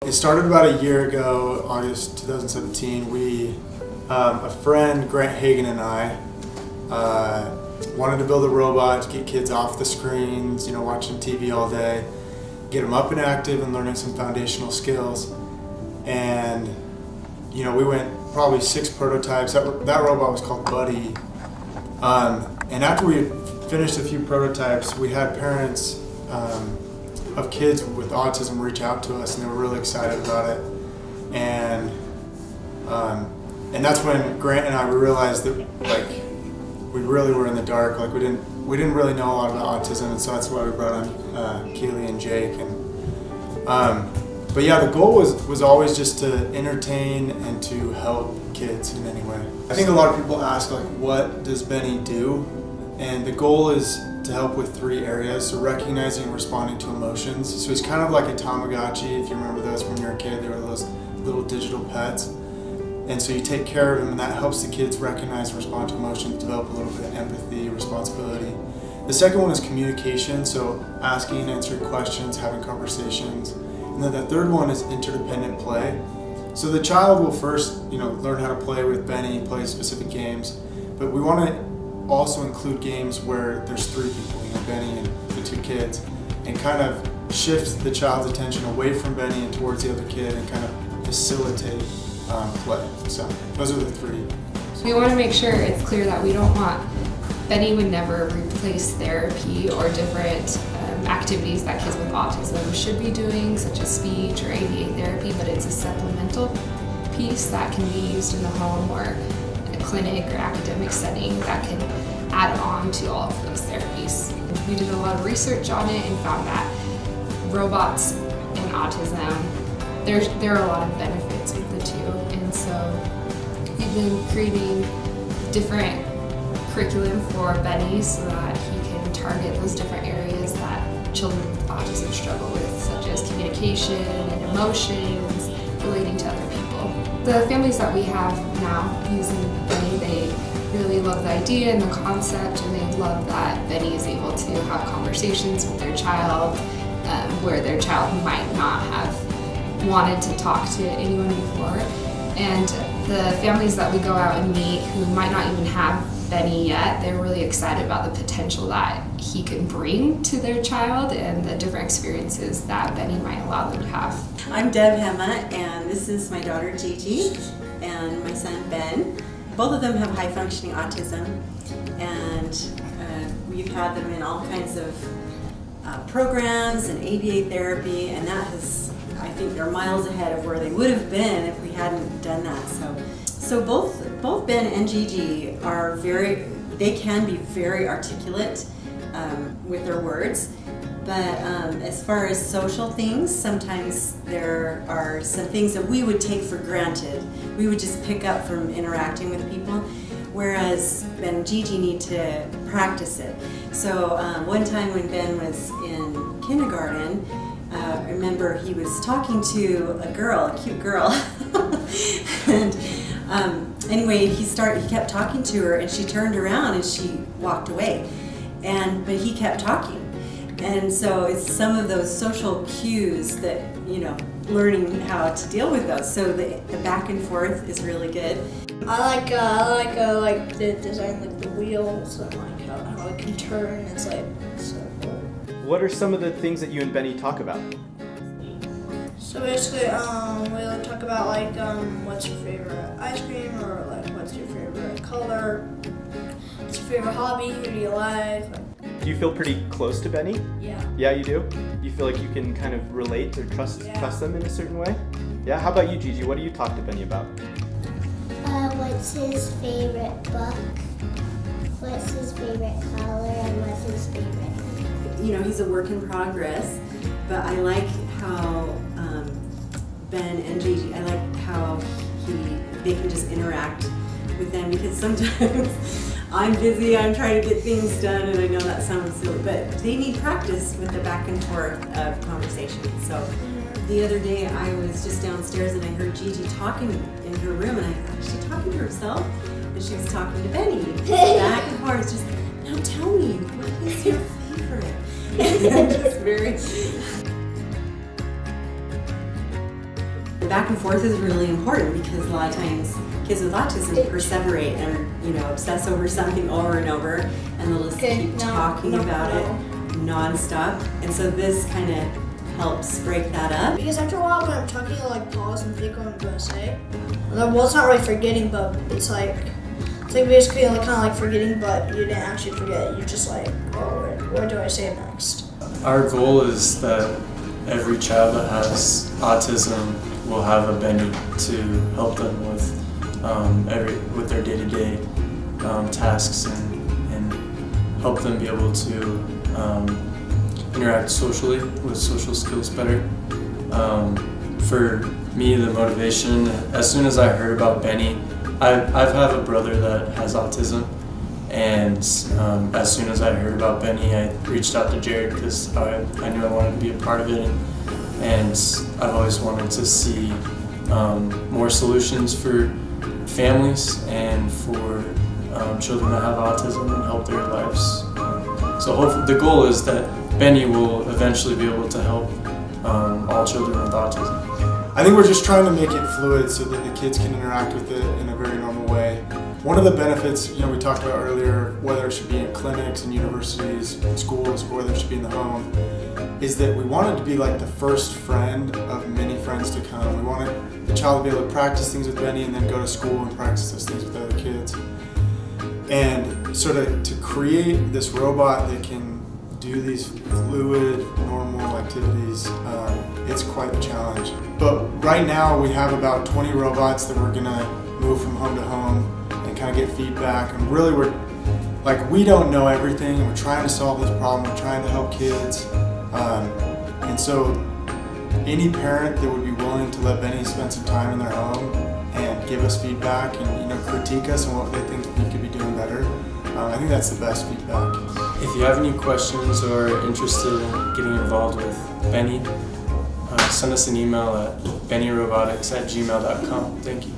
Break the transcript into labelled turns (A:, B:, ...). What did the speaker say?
A: It started about a year ago, August 2017. A friend, Grant Hagan, and I wanted to build a robot to get kids off the screens, watching TV all day, get them up and active and learning some foundational skills. And, we went probably 6 prototypes. That robot was called Buddy. And after we had finished a few prototypes, we had parents of kids with autism reach out to us, and they were really excited about it. And that's when Grant and I realized that we really were in the dark. We didn't really know a lot about autism, and so that's why we brought on Kaylee and Jake. But yeah, the goal was always just to entertain and to help kids in any way. I think a lot of people ask what does Benni do? And the goal is to help with 3 areas. So recognizing and responding to emotions. So he's kind of like a Tamagotchi, if you remember those when you were a kid. They were those little digital pets. And so you take care of him, and that helps the kids recognize and respond to emotions, develop a little bit of empathy, responsibility. The second one is communication, so asking and answering questions, having conversations. And then the third one is interdependent play. So the child will first, learn how to play with Benni, play specific games, but we want to also include games where there's 3 people, Benni and the 2 kids, and kind of shift the child's attention away from Benni and towards the other kid and kind of facilitate play. So those are the 3.
B: We want to make sure it's clear that we don't want, Benni would never replace therapy or different activities that kids with autism should be doing, such as speech or ABA therapy, but it's a supplemental piece that can be used in the home or a clinic or academic setting that can add on to all of those therapies. We did a lot of research on it and found that robots and autism, there are a lot of benefits with the 2, and so we've been creating different curriculum for Benni so that he can target those different areas that children with autism struggle with, such as communication and emotions, relating to other people. The families that we have now using Benni, they really love the idea and the concept, and they love that Benni is able to have conversations with their child where their child might not have wanted to talk to anyone before. And the families that we go out and meet who might not even have Benni yet, they're really excited about the potential that he can bring to their child and the different experiences that Benni might allow them to have.
C: I'm Deb Hema, and this is my daughter Gigi and my son Ben. Both of them have high functioning autism, and we've had them in all kinds of programs and ABA therapy, and that has, I think they're miles ahead of where they would have been if we hadn't done that. So both Ben and Gigi are they can be very articulate with their words, but as far as social things, sometimes there are some things that we would take for granted. We would just pick up from interacting with people, whereas Ben and Gigi need to practice it. So one time when Ben was in kindergarten, I remember he was talking to a cute girl, and anyway, he kept talking to her, and she turned around and she walked away, but he kept talking. And so it's some of those social cues that, learning how to deal with those. So the back and forth is really good.
D: I like the design, the wheels, and how it can turn. It's so cool.
E: What are some of the things that you and Benni talk about?
D: So basically, we talk about what's your favorite ice cream, or what's your favorite color, what's your favorite hobby, who do you like.
E: Do you feel pretty close to Benni?
D: Yeah.
E: Yeah, you do? You feel like you can kind of relate or trust them in a certain way? Yeah, how about you, Gigi? What do you talk to Benni about?
F: What's his favorite book? What's his favorite color? And what's his favorite?
C: He's a work in progress, but I like how Ben and Gigi, I like how they can just interact with them, because sometimes I'm busy, I'm trying to get things done, and I know that sounds silly, but they need practice with the back and forth of conversation. So the other day I was just downstairs and I heard Gigi talking in her room, and I thought, is she talking to herself? And she was talking to Benni. Back and forth, just, now tell me, what is your favorite? Just very the back and forth is really important because a lot of times kids with autism perseverate and obsess over something over and over, and they'll just keep talking about it nonstop. And so this kind of helps break that up.
D: Because after a while, when I'm talking, I like pause and think what I'm gonna say. Well, it's not really forgetting, but it's like basically kind of like forgetting, but you didn't actually forget. You're just like, oh, what do I say next?
G: Our goal is that every child that has autism will have a Benni to help them with with their day-to-day tasks and help them be able to interact socially with social skills better. For me, the motivation, as soon as I heard about Benni, I've have a brother that has autism, and as soon as I heard about Benni, I reached out to Jared because I knew I wanted to be a part of it, and I've always wanted to see more solutions for families and for children that have autism and help their lives. So hopefully, the goal is that Benni will eventually be able to help all children with autism.
A: I think we're just trying to make it fluid so that the kids can interact with it in a very normal way. One of the benefits, we talked about earlier, whether it should be in clinics and universities and schools or whether it should be in the home, is that we wanted to be like the first friend of many friends to come. We wanted the child to be able to practice things with Benni and then go to school and practice those things with other kids. And sort of to create this robot that can do these fluid, normal activities, it's quite the challenge. But right now we have about 20 robots that we're gonna move from home to home and kind of get feedback. And really we don't know everything, and we're trying to solve this problem, we're trying to help kids. And so any parent that would be willing to let Benni spend some time in their home and give us feedback and critique us on what they think we could be doing better, I think that's the best feedback.
G: If you have any questions or are interested in getting involved with Benni, send us an email at bennirobotics@gmail.com. Thank you.